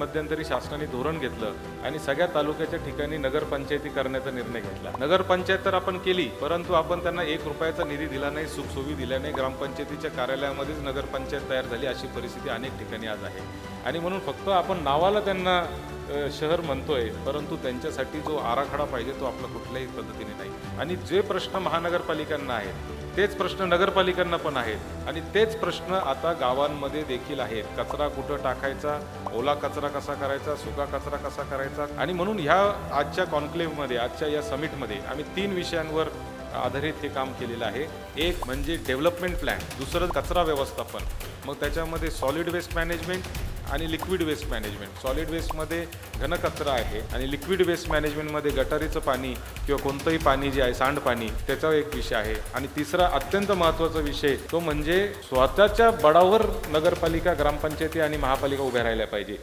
मध्यंतरी शासनाने धोरण घेतलं आणि सगळ्या तालुक्याच्या ठिकाणी नगरपंचायती करण्याचा निर्णय घेतला. नगरपंचायत तर आपण केली, परंतु आपण त्यांना 1 रुपयाचा निधी दिला नाही, सुखसोयी दिल्या नाही. ग्रामपंचायतीच्या कार्यालयामध्येच नगरपंचायत तयार झाली, अशी परिस्थिती अनेक ठिकाणी आज आहे. आणि म्हणून फक्त आपण नावाला त्यांना शहर म्हणतोय, परंतु त्यांच्यासाठी जो आराखडा पाहिजे तो आपला कुठल्याही पद्धतीने नाही. आणि जे प्रश्न महानगरपालिकांना आहेत तेच प्रश्न नगरपालिकांना पण आहेत आणि तेच प्रश्न आता गावांमध्ये देखील आहेत. कचरा कुठं टाकायचा, ओला कचरा कसा करायचा, सुका कचरा कसा करायचा. आणि म्हणून ह्या आजच्या कॉन्क्लेव्हमध्ये, आजच्या या समिटमध्ये आम्ही 3 विषयांवर आधारित हे काम केलेलं आहे. एक म्हणजे डेव्हलपमेंट प्लॅन, दुसरं कचरा व्यवस्थापन, मग त्याच्यामध्ये सॉलिड वेस्ट मॅनेजमेंट आणि लिक्विड वेस्ट मॅनेजमेंट. सॉलिड वेस्टमध्ये घनकचरा आहे आणि लिक्विड वेस्ट मॅनेजमेंटमध्ये गटारीचं पाणी किंवा कोणतंही पाणी जे आहे, सांडपाणी, त्याचा एक विषय आहे. आणि तिसरा अत्यंत महत्त्वाचा विषय तो म्हणजे स्वतःच्या बळावर नगरपालिका, ग्रामपंचायती आणि महापालिका उभ्या राहिल्या पाहिजे.